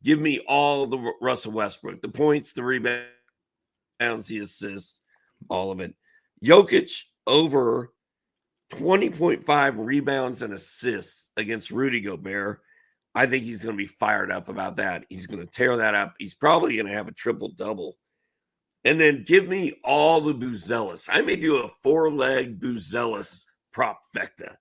give me all the Russell Westbrook. The points, the rebounds, the assists, all of it. Jokic over 20.5 rebounds and assists against Rudy Gobert. I think he's going to be fired up about that. He's going to tear that up. He's probably going to have a triple-double. And then give me all the Buzelis. I may do a 4-leg Buzelis profecta.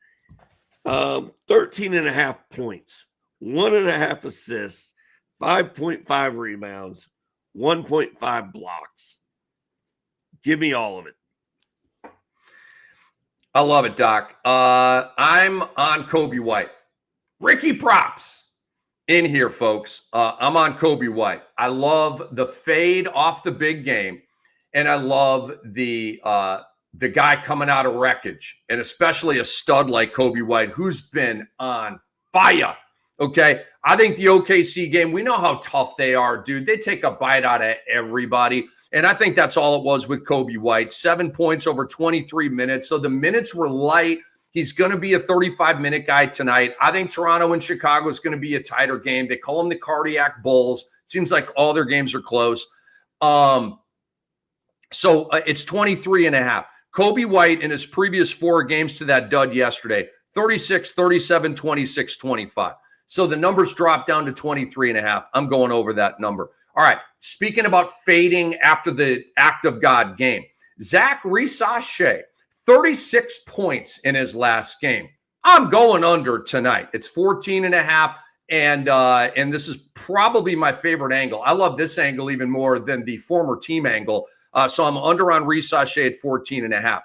13.5 points, 1.5 assists, 5.5 rebounds, 1.5 blocks. Give me all of it. I love it, Doc. I'm on Kobe White. Ricky props in here, folks. I'm on Kobe White. I love the fade off the big game, and I love the guy coming out of wreckage, and especially a stud like Kobe White, who's been on fire. Okay, I think the OKC game, we know how tough they are, dude. They take a bite out of everybody. And I think that's all it was with Kobe White. 7 points over 23 minutes. So the minutes were light. He's going to be a 35-minute guy tonight. I think Toronto and Chicago is going to be a tighter game. They call them the Cardiac Bulls. Seems like all their games are close. So it's 23.5. Kobe White in his previous 4 games to that dud yesterday, 36, 37, 26, 25. So the numbers dropped down to 23.5. I'm going over that number. All right, speaking about fading after the act of God game, Zach Risache, 36 points in his last game. I'm going under tonight. It's 14.5, and this is probably my favorite angle. I love this angle even more than the former team angle. So I'm under on Risache at 14.5.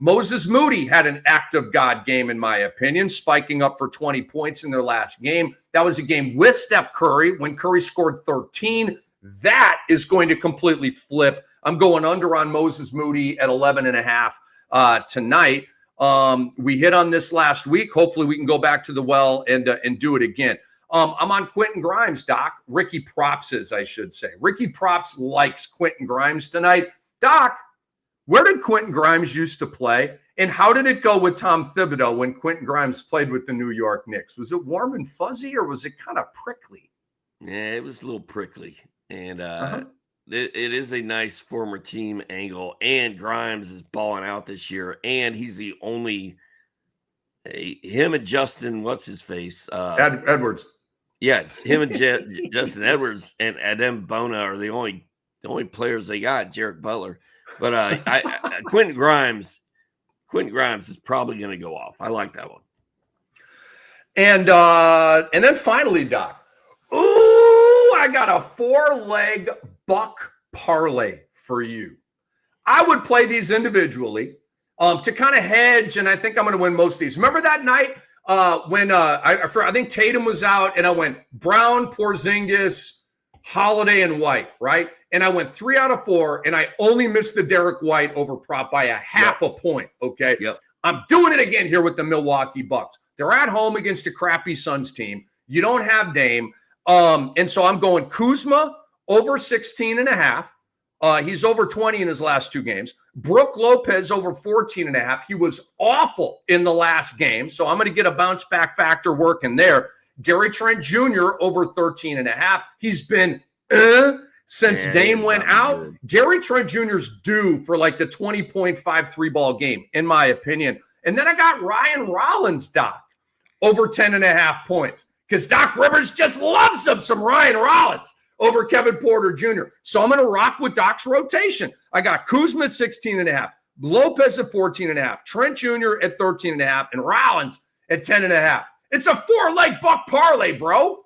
Moses Moody had an act of God game, in my opinion, spiking up for 20 points in their last game. That was a game with Steph Curry when Curry scored 13. That is going to completely flip. I'm going under on Moses Moody at 11.5 tonight. We hit on this last week. Hopefully we can go back to the well and do it again. I'm on Quentin Grimes, Doc. Ricky Propses, I should say. Ricky Props likes Quentin Grimes tonight. Doc, where did Quentin Grimes used to play? And how did it go with Tom Thibodeau when Quentin Grimes played with the New York Knicks? Was it warm and fuzzy or was it kind of prickly? Yeah, it was a little prickly. And it is a nice former team angle. And Grimes is balling out this year. And he's the only him and Justin, what's his face? Edwards. Yeah, him and Justin Edwards and Adem Bona are the only players they got, Jarrett Butler. But Quentin Grimes is probably going to go off. I like that one. And then finally, Doc. Ooh, I got a 4-leg buck parlay for you. I would play these individually to kind of hedge, and I think I'm going to win most of these. Remember that night when I think Tatum was out, and I went Brown, Porzingis, Holiday, and White, right? And I went 3 out of 4, and I only missed the Derek White over prop by a half a point, okay? Yep. I'm doing it again here with the Milwaukee Bucks. They're at home against a crappy Suns team. You don't have Dame. And so I'm going Kuzma over 16.5. He's over 20 in his last 2 games. Brook Lopez over 14.5. He was awful in the last game, so I'm going to get a bounce back factor working there. Gary Trent Jr. over 13.5. He's been since Yeah, Dame it's went not out. good. Gary Trent Jr.'s due for like the 20.5 3-ball game, in my opinion. And then I got Ryan Rollins, Doc, over 10.5 points. Because Doc Rivers just loves him some Ryan Rollins over Kevin Porter Jr. So I'm going to rock with Doc's rotation. I got Kuzma at 16.5, Lopez at 14.5, Trent Jr. at 13.5, and Rollins at 10.5. It's a 4-leg buck parlay, bro.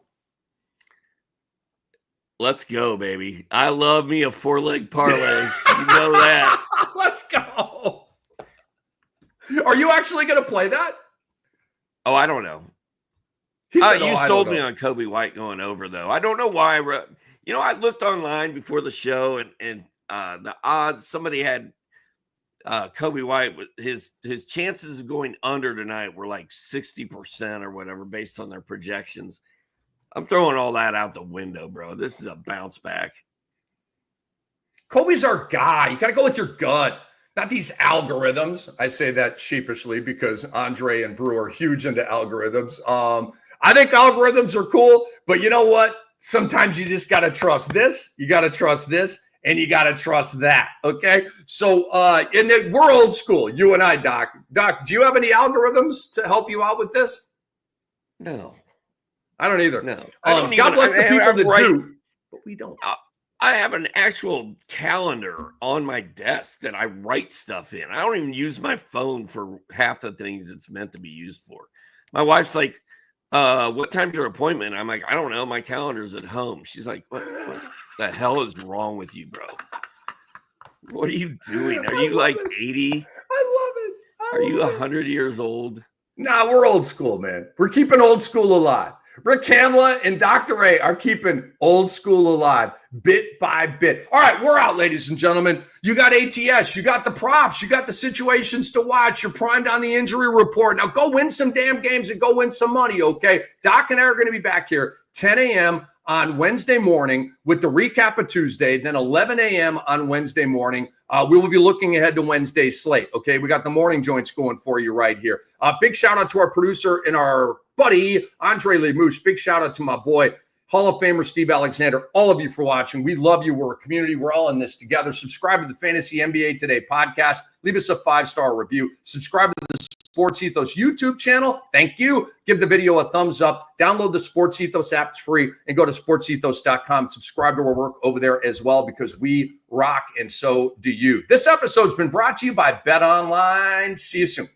Let's go, baby. I love me a 4-leg parlay. You know that. Let's go. Are you actually going to play that? Oh, I don't know. He said, You I sold don't me know. on Kobe White going over, though. I don't know why. I looked online before the show, and the odds, somebody had Kobe White, his chances of going under tonight were like 60% or whatever based on their projections. I'm throwing all that out the window, bro. This is a bounce back. Kobe's our guy. You got to go with your gut, not these algorithms. I say that sheepishly because Andre and Brew are huge into algorithms. I think algorithms are cool, but you know what? Sometimes you just got to trust this, you got to trust this, and you got to trust that, okay? So we're old school, you and I, Doc. Doc, do you have any algorithms to help you out with this? No. I don't either. No. God bless the people that do, but we don't. I have an actual calendar on my desk that I write stuff in. I don't even use my phone for half the things it's meant to be used for. My wife's like, what time's your appointment? I'm like, I don't know. My calendar's at home. She's like, what the hell is wrong with you, bro? What are you doing? Are you like 80? I love it. Are you 100 years old? Nah, we're old school, man. We're keeping old school alive. Rick Kamla and Dr. Ray are keeping old school alive bit by bit. All right, we're out, ladies and gentlemen. You got ATS, you got the props, you got the situations to watch. You're primed on the injury report. Now go win some damn games and go win some money, okay? Doc and I are going to be back here 10 a.m. on Wednesday morning with the recap of Tuesday, then 11 a.m. on Wednesday morning. We will be looking ahead to Wednesday's slate, okay? We got the morning joints going for you right here. Big shout out to our producer and our buddy, Andre Lemouche. Big shout out to my boy, Hall of Famer Steve Alexander. All of you for watching. We love you. We're a community. We're all in this together. Subscribe to the Fantasy NBA Today podcast. Leave us a 5-star review. Subscribe to the Sports Ethos YouTube channel. Thank you. Give the video a thumbs up. Download the Sports Ethos app. It's free. And go to sportsethos.com. Subscribe to our work over there as well because we rock and so do you. This episode's been brought to you by Bet Online. See you soon.